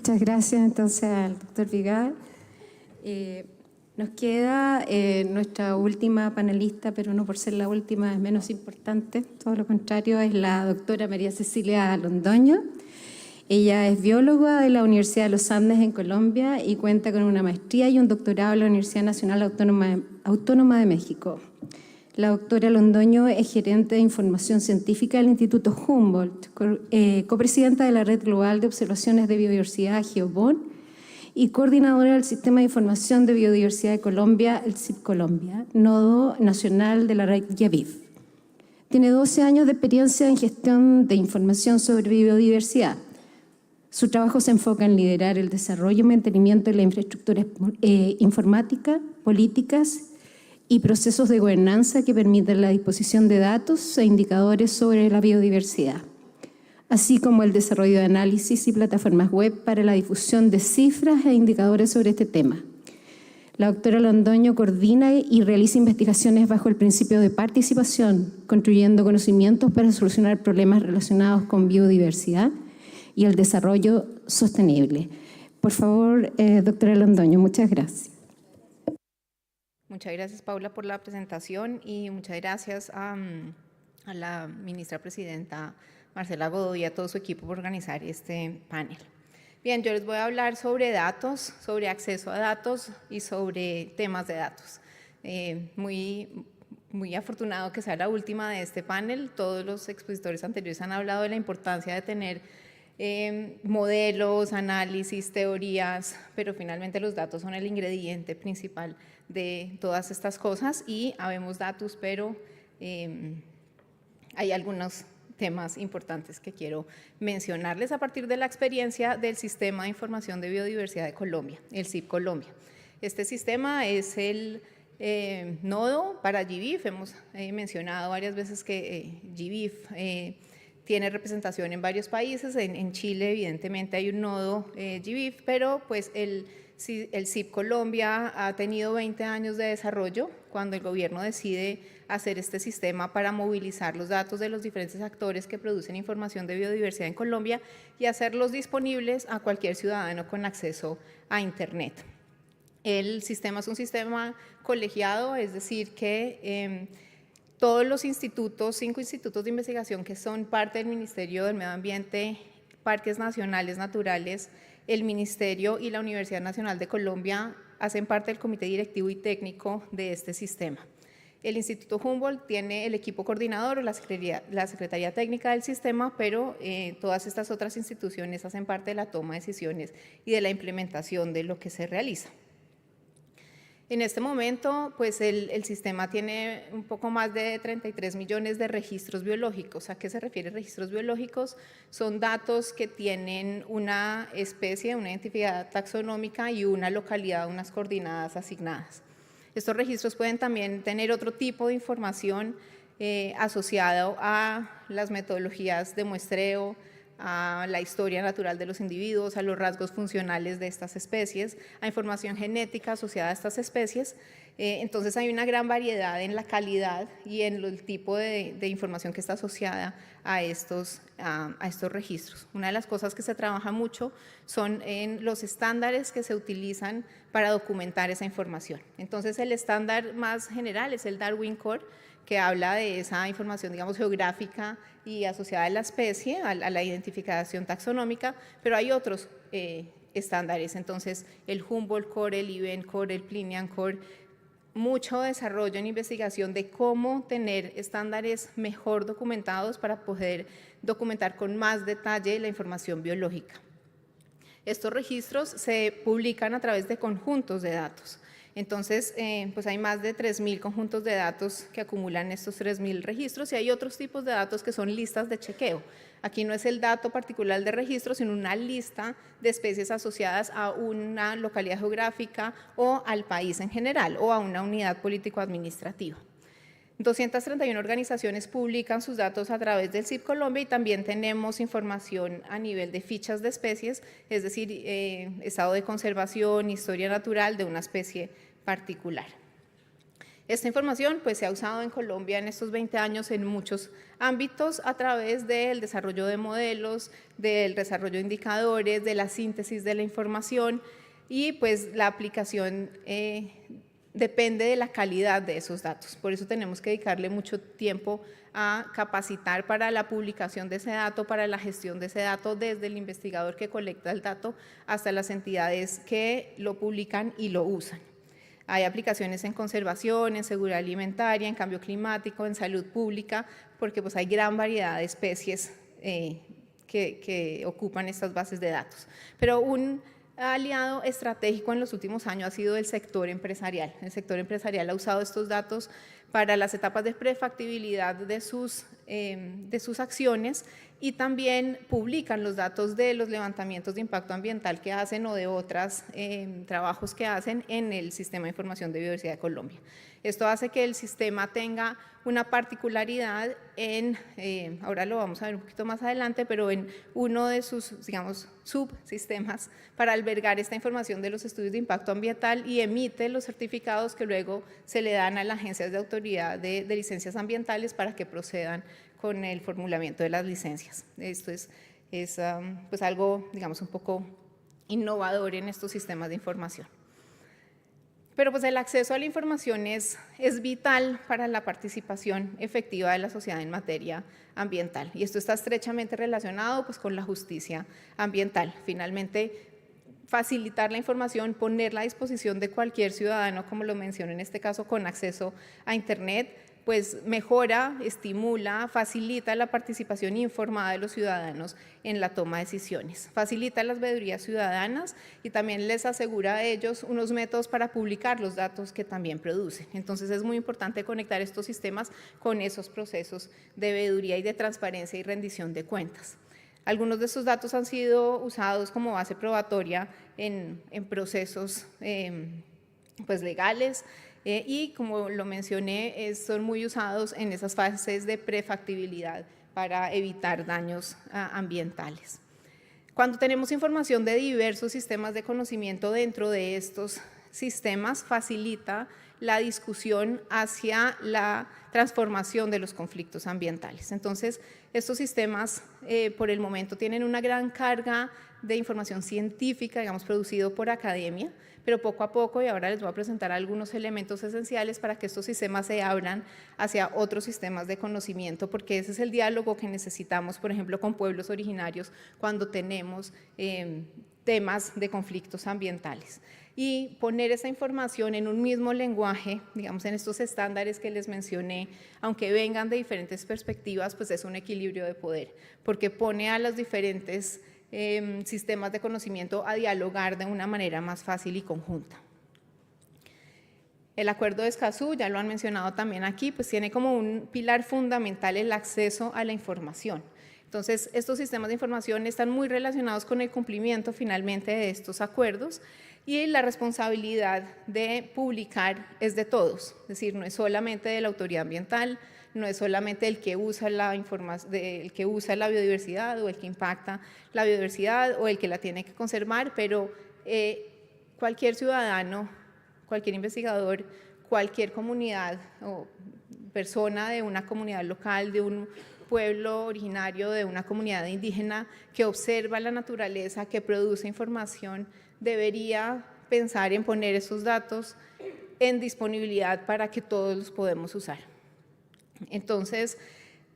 Muchas gracias entonces al doctor Vigal. Nos queda nuestra última panelista, pero no por ser la última es menos importante, todo lo contrario, es la doctora María Cecilia Londoño. Ella es bióloga de la Universidad de los Andes en Colombia y cuenta con una maestría y un doctorado en la Universidad Nacional Autónoma de México. La doctora Londoño es gerente de información científica del Instituto Humboldt, copresidenta de la Red Global de Observaciones de Biodiversidad GeoBon y coordinadora del Sistema de Información de Biodiversidad de Colombia, el CIP Colombia, nodo nacional de la red GEBIF. Tiene 12 años de experiencia en gestión de información sobre biodiversidad. Su trabajo se enfoca en liderar el desarrollo y mantenimiento de la infraestructura informática, políticas y procesos de gobernanza que permiten la disposición de datos e indicadores sobre la biodiversidad, así como el desarrollo de análisis y plataformas web para la difusión de cifras e indicadores sobre este tema. La doctora Londoño coordina y realiza investigaciones bajo el principio de participación, construyendo conocimientos para solucionar problemas relacionados con biodiversidad y el desarrollo sostenible. Por favor, doctora Londoño, muchas gracias. Muchas gracias, Paula, por la presentación y muchas gracias a la ministra presidenta Marcela Godoy y a todo su equipo por organizar este panel. Bien, yo les voy a hablar sobre datos, sobre acceso a datos y sobre temas de datos. Muy afortunado que sea la última de este panel. Todos los expositores anteriores han hablado de la importancia de tener modelos, análisis, teorías, pero finalmente los datos son el ingrediente principal de todas estas cosas y habemos datos, pero hay algunos temas importantes que quiero mencionarles a partir de la experiencia del Sistema de Información de Biodiversidad de Colombia, el CIP Colombia. Este sistema es el nodo para GBIF. Hemos mencionado varias veces que GBIF tiene representación en varios países. En Chile, evidentemente, hay un nodo GBIF, pero pues el CIP Colombia ha tenido 20 años de desarrollo cuando el gobierno decide hacer este sistema para movilizar los datos de los diferentes actores que producen información de biodiversidad en Colombia y hacerlos disponibles a cualquier ciudadano con acceso a Internet. El sistema es un sistema colegiado, es decir, que todos los institutos, 5 institutos de investigación que son parte del Ministerio del Medio Ambiente, Parques Nacionales Naturales, el Ministerio y la Universidad Nacional de Colombia hacen parte del comité directivo y técnico de este sistema. El Instituto Humboldt tiene el equipo coordinador o la Secretaría Técnica del sistema, pero todas estas otras instituciones hacen parte de la toma de decisiones y de la implementación de lo que se realiza. En este momento, pues el sistema tiene un poco más de 33 millones de registros biológicos. ¿A qué se refiere registros biológicos? Son datos que tienen una especie, una identidad taxonómica y una localidad, unas coordenadas asignadas. Estos registros pueden también tener otro tipo de información asociado a las metodologías de muestreo, a la historia natural de los individuos, a los rasgos funcionales de estas especies, a información genética asociada a estas especies. Entonces hay una gran variedad en la calidad y en el tipo de información que está asociada a estos registros. Una de las cosas que se trabaja mucho son en los estándares que se utilizan para documentar esa información. Entonces el estándar más general es el Darwin Core, que habla de esa información, digamos, geográfica y asociada a la especie, a la identificación taxonómica, pero hay otros estándares. Entonces, el Humboldt Core, el IBM Core, el Plinian Core, mucho desarrollo en investigación de cómo tener estándares mejor documentados para poder documentar con más detalle la información biológica. Estos registros se publican a través de conjuntos de datos. Entonces, pues hay más de 3.000 conjuntos de datos que acumulan estos 3.000 registros y hay otros tipos de datos que son listas de chequeo. Aquí no es el dato particular de registro, sino una lista de especies asociadas a una localidad geográfica o al país en general o a una unidad político-administrativa. 231 organizaciones publican sus datos a través del CIP Colombia y también tenemos información a nivel de fichas de especies, es decir, estado de conservación, historia natural de una especie particular. Esta información pues, se ha usado en Colombia en estos 20 años en muchos ámbitos a través del desarrollo de modelos, del desarrollo de indicadores, de la síntesis de la información y pues la aplicación depende de la calidad de esos datos. Por eso tenemos que dedicarle mucho tiempo a capacitar para la publicación de ese dato, para la gestión de ese dato, desde el investigador que colecta el dato hasta las entidades que lo publican y lo usan. Hay aplicaciones en conservación, en seguridad alimentaria, en cambio climático, en salud pública, porque pues, hay gran variedad de especies que ocupan estas bases de datos. Pero un aliado estratégico en los últimos años ha sido el sector empresarial. El sector empresarial ha usado estos datos para las etapas de prefactibilidad de sus acciones y también publican los datos de los levantamientos de impacto ambiental que hacen o de otros trabajos que hacen en el Sistema de Información de Biodiversidad de Colombia. Esto hace que el sistema tenga una particularidad en, ahora lo vamos a ver un poquito más adelante, pero en uno de sus, digamos, subsistemas para albergar esta información de los estudios de impacto ambiental y emite los certificados que luego se le dan a las agencias de autoridad de licencias ambientales para que procedan con el formulamiento de las licencias. Esto es pues algo, digamos, un poco innovador en estos sistemas de información. Pero pues el acceso a la información es vital para la participación efectiva de la sociedad en materia ambiental y esto está estrechamente relacionado pues, con la justicia ambiental. Finalmente, facilitar la información, ponerla a disposición de cualquier ciudadano, como lo menciono en este caso, con acceso a Internet, pues mejora, estimula, facilita la participación informada de los ciudadanos en la toma de decisiones, facilita las veedurías ciudadanas y también les asegura a ellos unos métodos para publicar los datos que también producen. Entonces es muy importante conectar estos sistemas con esos procesos de veeduría y de transparencia y rendición de cuentas. Algunos de estos datos han sido usados como base probatoria en procesos pues legales, y como lo mencioné, son muy usados en esas fases de prefactibilidad para evitar daños ambientales. Cuando tenemos información de diversos sistemas de conocimiento dentro de estos sistemas, facilita la discusión hacia la transformación de los conflictos ambientales. Entonces, estos sistemas por el momento tienen una gran carga de información científica, digamos, producido por academia, pero poco a poco, y ahora les voy a presentar algunos elementos esenciales para que estos sistemas se abran hacia otros sistemas de conocimiento, porque ese es el diálogo que necesitamos, por ejemplo, con pueblos originarios cuando tenemos temas de conflictos ambientales. Y poner esa información en un mismo lenguaje, digamos, en estos estándares que les mencioné, aunque vengan de diferentes perspectivas, pues es un equilibrio de poder, porque pone a los diferentes sistemas de conocimiento a dialogar de una manera más fácil y conjunta. El Acuerdo de Escazú, ya lo han mencionado también aquí, pues tiene como un pilar fundamental el acceso a la información. Entonces, estos sistemas de información están muy relacionados con el cumplimiento finalmente de estos acuerdos y la responsabilidad de publicar es de todos, es decir, no es solamente de la autoridad ambiental, no es solamente el que usa la biodiversidad o el que impacta la biodiversidad o el que la tiene que conservar, pero cualquier ciudadano, cualquier investigador, cualquier comunidad o persona de una comunidad local, de un pueblo originario, de una comunidad indígena que observa la naturaleza, que produce información, debería pensar en poner esos datos en disponibilidad para que todos los podamos usar. Entonces,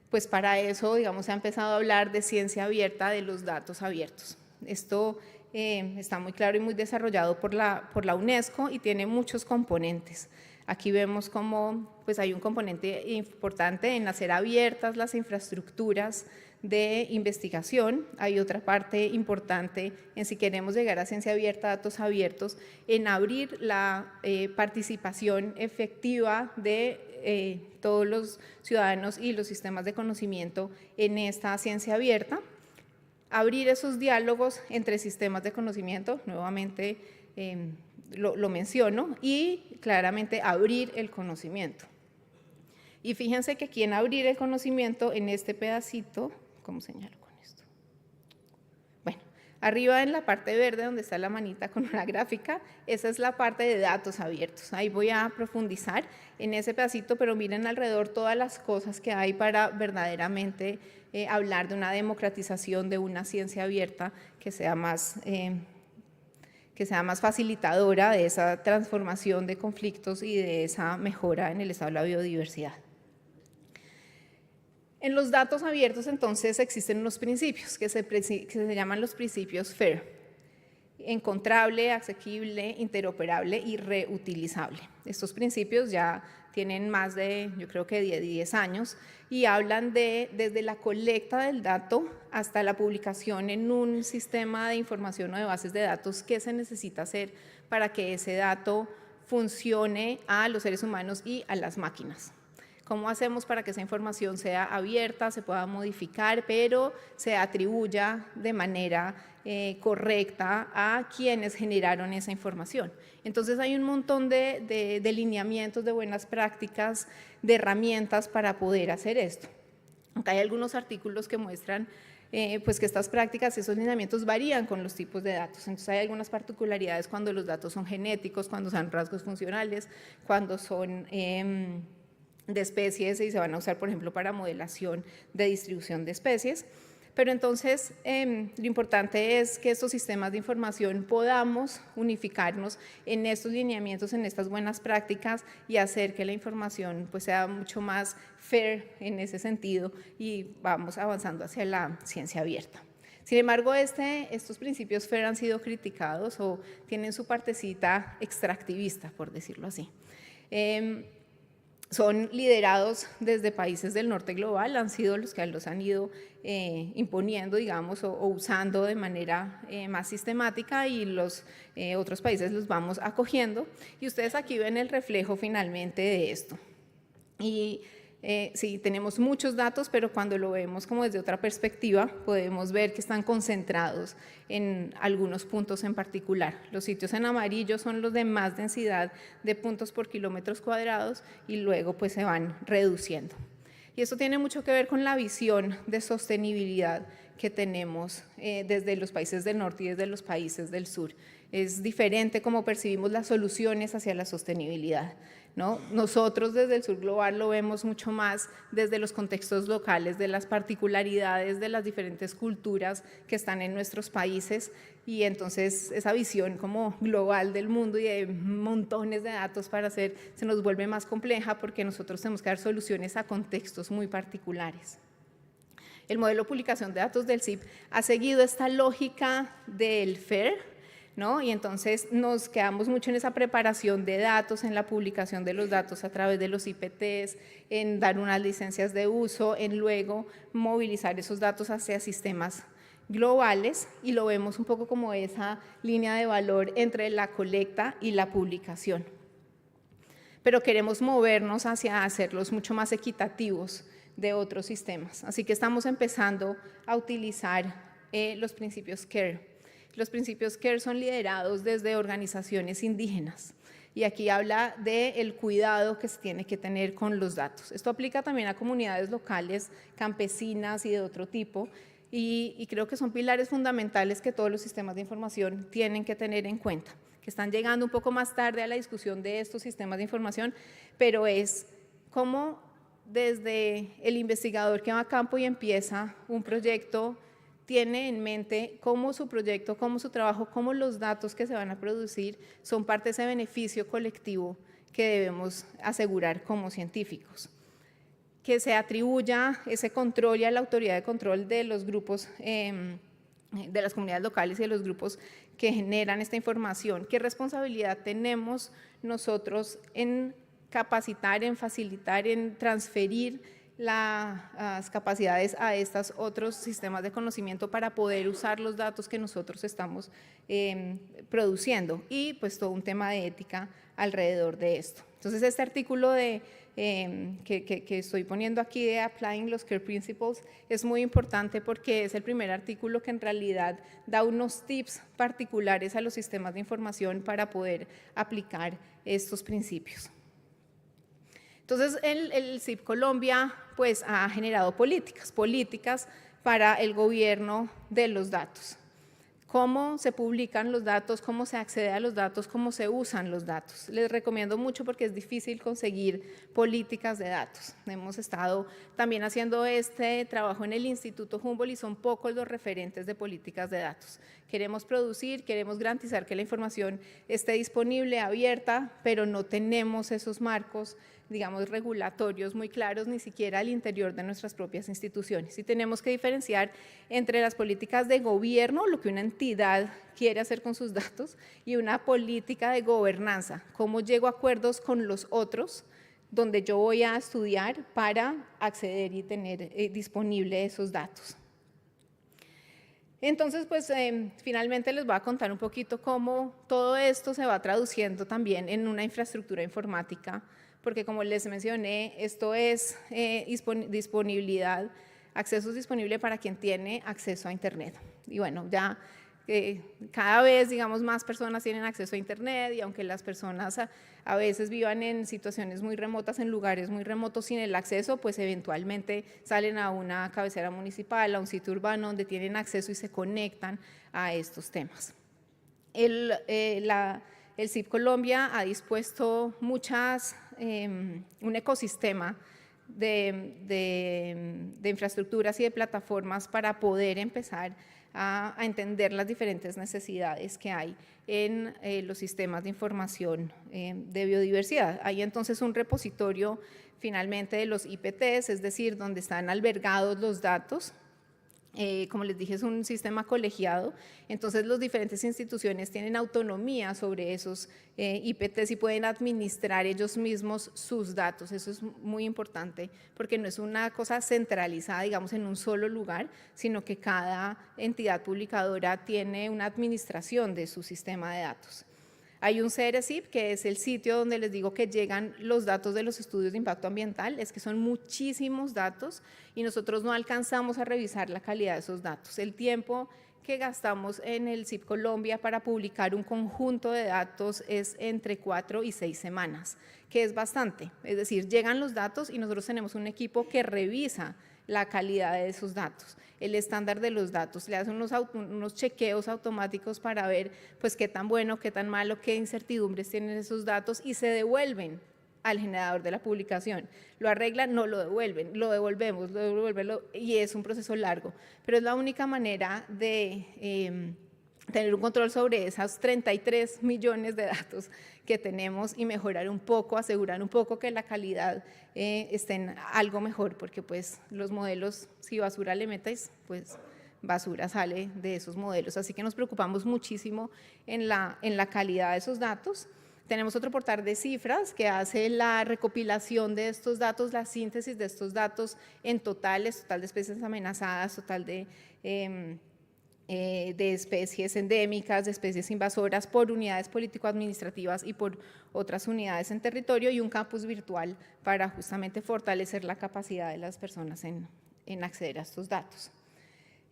pues para eso, digamos, se ha empezado a hablar de ciencia abierta, de los datos abiertos. Esto está muy claro y muy desarrollado por la UNESCO y tiene muchos componentes. Aquí vemos cómo pues hay un componente importante en hacer abiertas las infraestructuras de investigación. Hay otra parte importante en si queremos llegar a ciencia abierta, datos abiertos, en abrir la participación efectiva de todos los ciudadanos y los sistemas de conocimiento en esta ciencia abierta. Abrir esos diálogos entre sistemas de conocimiento, nuevamente lo menciono, y claramente abrir el conocimiento. Y fíjense que aquí en abrir el conocimiento, en este pedacito, ¿cómo señalo con esto? Bueno, Arriba en la parte verde, donde está la manita con una gráfica, esa es la parte de datos abiertos. Ahí voy a profundizar en ese pedacito, pero miren alrededor todas las cosas que hay para verdaderamente hablar de una democratización de una ciencia abierta que sea más facilitadora de esa transformación de conflictos y de esa mejora en el estado de la biodiversidad. En los datos abiertos, entonces, existen unos principios que se llaman los principios FAIR: encontrable, asequible, interoperable y reutilizable. Estos principios ya tienen más de, yo creo que 10 años, y hablan desde la colecta del dato hasta la publicación en un sistema de información o de bases de datos, qué se necesita hacer para que ese dato funcione a los seres humanos y a las máquinas. ¿Cómo hacemos para que esa información sea abierta, se pueda modificar, pero se atribuya de manera correcta a quienes generaron esa información? Entonces hay un montón de lineamientos, de buenas prácticas, de herramientas para poder hacer esto. Acá hay algunos artículos que muestran pues que estas prácticas, esos lineamientos varían con los tipos de datos. Entonces hay algunas particularidades cuando los datos son genéticos, cuando son rasgos funcionales, cuando son de especies y se van a usar, por ejemplo, para modelación de distribución de especies. Pero entonces lo importante es que estos sistemas de información podamos unificarnos en estos lineamientos, en estas buenas prácticas y hacer que la información pues sea mucho más fair en ese sentido y vamos avanzando hacia la ciencia abierta. Sin embargo, estos principios FAIR han sido criticados o tienen su partecita extractivista, por decirlo así. Son liderados desde países del norte global, han sido los que los han ido imponiendo, digamos, o usando de manera más sistemática, y los otros países los vamos acogiendo. Y ustedes aquí ven el reflejo finalmente de esto. Y sí, tenemos muchos datos, pero cuando lo vemos como desde otra perspectiva, podemos ver que están concentrados en algunos puntos en particular. Los sitios en amarillo son los de más densidad de puntos por kilómetros cuadrados y luego pues se van reduciendo. Y esto tiene mucho que ver con la visión de sostenibilidad que tenemos desde los países del norte y desde los países del sur. Es diferente cómo percibimos las soluciones hacia la sostenibilidad, ¿no? Nosotros desde el sur global lo vemos mucho más desde los contextos locales, de las particularidades de las diferentes culturas que están en nuestros países, y entonces esa visión como global del mundo y de montones de datos para hacer se nos vuelve más compleja porque nosotros tenemos que dar soluciones a contextos muy particulares. El modelo de publicación de datos del CIP ha seguido esta lógica del FAIR, ¿no? Y entonces nos quedamos mucho en esa preparación de datos, en la publicación de los datos a través de los IPTs, en dar unas licencias de uso, en luego movilizar esos datos hacia sistemas globales, y lo vemos un poco como esa línea de valor entre la colecta y la publicación. Pero queremos movernos hacia hacerlos mucho más equitativos de otros sistemas. Así que estamos empezando a utilizar los principios CARE. Los principios CARE son liderados desde organizaciones indígenas, y aquí habla del cuidado que se tiene que tener con los datos. Esto aplica también a comunidades locales, campesinas y de otro tipo, y creo que son pilares fundamentales que todos los sistemas de información tienen que tener en cuenta, que están llegando un poco más tarde a la discusión de estos sistemas de información, pero es como desde el investigador que va a campo y empieza un proyecto tiene en mente cómo su proyecto, cómo su trabajo, cómo los datos que se van a producir son parte de ese beneficio colectivo que debemos asegurar como científicos. Que se atribuya ese control y a la autoridad de control de los grupos, de las comunidades locales y de los grupos que generan esta información. ¿Qué responsabilidad tenemos nosotros en capacitar, en facilitar, en transferir las capacidades a estos otros sistemas de conocimiento para poder usar los datos que nosotros estamos produciendo? Y pues todo un tema de ética alrededor de esto. Entonces este artículo que estoy poniendo aquí de Applying los CARE Principles es muy importante porque es el primer artículo que en realidad da unos tips particulares a los sistemas de información para poder aplicar estos principios. Entonces, el CIP Colombia pues, ha generado políticas para el gobierno de los datos. cómo se publican los datos, cómo se accede a los datos, cómo se usan los datos. Les recomiendo mucho porque es difícil conseguir políticas de datos. Hemos estado también haciendo este trabajo en el Instituto Humboldt y son pocos los referentes de políticas de datos. Queremos producir, queremos garantizar que la información esté disponible, abierta, pero no tenemos esos marcos, digamos, regulatorios muy claros, ni siquiera al interior de nuestras propias instituciones. Y tenemos que diferenciar entre las políticas de gobierno, lo que una entidad quiere hacer con sus datos, y una política de gobernanza, cómo llego a acuerdos con los otros, donde yo voy a estudiar para acceder y tener disponible esos datos. Entonces, pues finalmente les voy a contar un poquito cómo todo esto se va traduciendo también en una infraestructura informática, porque como les mencioné, esto es disponibilidad, acceso disponible para quien tiene acceso a Internet. Y bueno, ya cada vez, digamos, más personas tienen acceso a Internet y aunque las personas a veces vivan en situaciones muy remotas, en lugares muy remotos sin el acceso, pues eventualmente salen a una cabecera municipal, a un sitio urbano donde tienen acceso y se conectan a estos temas. El CIP Colombia ha dispuesto un ecosistema de infraestructuras y de plataformas para poder empezar a entender las diferentes necesidades que hay en los sistemas de información de biodiversidad. Hay entonces un repositorio finalmente de los IPTs, es decir, donde están albergados los datos. Como les dije, es un sistema colegiado, entonces las diferentes instituciones tienen autonomía sobre esos IPTs y pueden administrar ellos mismos sus datos. Eso es muy importante porque no es una cosa centralizada, digamos, en un solo lugar, sino que cada entidad publicadora tiene una administración de su sistema de datos. Hay un CRCIP, que es el sitio donde les digo que llegan los datos de los estudios de impacto ambiental, es que son muchísimos datos y nosotros no alcanzamos a revisar la calidad de esos datos. El tiempo que gastamos en el CIP Colombia para publicar un conjunto de datos es entre 4 y 6 semanas, que es bastante. Es decir, llegan los datos y nosotros tenemos un equipo que revisa la calidad de esos datos, el estándar de los datos, le hacen unos chequeos automáticos para ver pues qué tan bueno, qué tan malo, qué incertidumbres tienen esos datos y se devuelven al generador de la publicación. Lo arreglan, no lo devuelven, lo devolvemos, y es un proceso largo, pero es la única manera de tener un control sobre esos 33 millones de datos que tenemos y mejorar un poco, asegurar un poco que la calidad esté en algo mejor, porque pues los modelos, si basura le metes, pues basura sale de esos modelos. Así que nos preocupamos muchísimo en la calidad de esos datos. Tenemos otro portal de cifras que hace la recopilación de estos datos, la síntesis de estos datos en totales, total de especies amenazadas, total de especies endémicas, de especies invasoras por unidades político-administrativas y por otras unidades en territorio y un campus virtual para justamente fortalecer la capacidad de las personas en acceder a estos datos.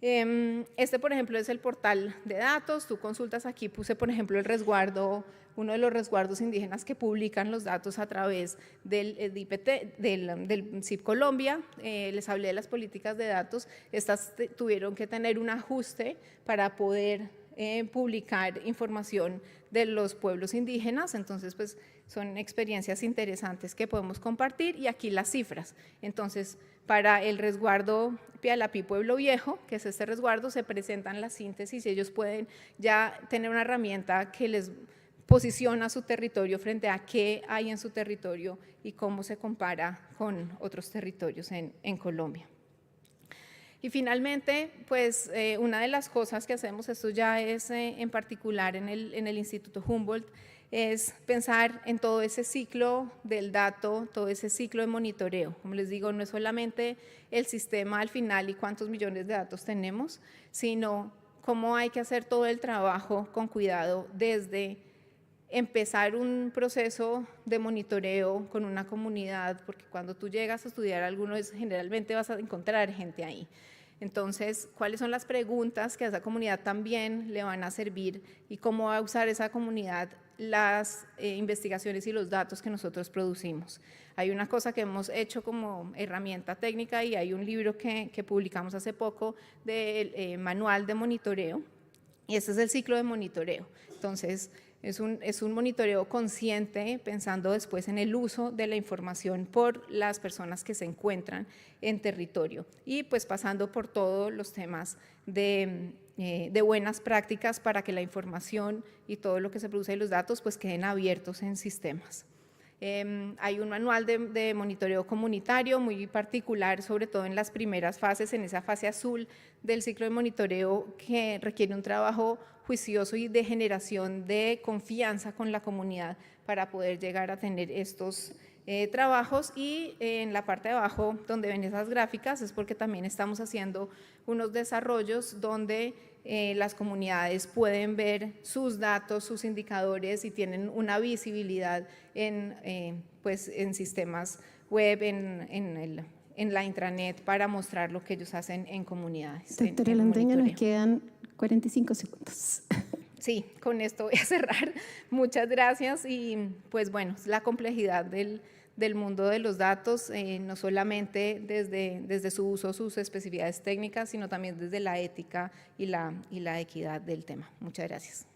Este, por ejemplo, es el portal de datos. Tú consultas aquí, puse, por ejemplo, el resguardo, uno de los resguardos indígenas que publican los datos a través del IPT, del CIP Colombia. Les hablé de las políticas de datos. Estas tuvieron que tener un ajuste para poder publicar información de los pueblos indígenas, entonces pues son experiencias interesantes que podemos compartir y aquí las cifras. Entonces para el resguardo Pialapí Pueblo Viejo, que es este resguardo, se presentan las síntesis y ellos pueden ya tener una herramienta que les posiciona su territorio frente a qué hay en su territorio y cómo se compara con otros territorios en Colombia. Y finalmente, pues una de las cosas que hacemos, esto ya es en particular en el Instituto Humboldt, es pensar en todo ese ciclo del dato, todo ese ciclo de monitoreo. Como les digo, no es solamente el sistema al final y cuántos millones de datos tenemos, sino cómo hay que hacer todo el trabajo con cuidado desde empezar un proceso de monitoreo con una comunidad, porque cuando tú llegas a estudiar alguno, generalmente vas a encontrar gente ahí. Entonces, ¿cuáles son las preguntas que a esa comunidad también le van a servir y cómo va a usar esa comunidad las investigaciones y los datos que nosotros producimos? Hay una cosa que hemos hecho como herramienta técnica y hay un libro que publicamos hace poco del manual de monitoreo, Y este es el ciclo de monitoreo. Entonces, es un monitoreo consciente, pensando después en el uso de la información por las personas que se encuentran en territorio y pues pasando por todos los temas de buenas prácticas para que la información y todo lo que se produce de los datos pues queden abiertos en sistemas. Hay un manual de monitoreo comunitario muy particular, sobre todo en las primeras fases, en esa fase azul del ciclo de monitoreo, que requiere un trabajo juicioso y de generación de confianza con la comunidad para poder llegar a tener estos trabajos. Y en la parte de abajo, donde ven esas gráficas, es porque también estamos haciendo unos desarrollos donde las comunidades pueden ver sus datos, sus indicadores y tienen una visibilidad en sistemas web, en la intranet, para mostrar lo que ellos hacen en comunidades. Doctora Landeño, nos quedan 45 segundos. Sí, con esto voy a cerrar. Muchas gracias. Y pues bueno, la complejidad del mundo de los datos, no solamente desde su uso, sus especificidades técnicas, sino también desde la ética y la equidad del tema. Muchas gracias.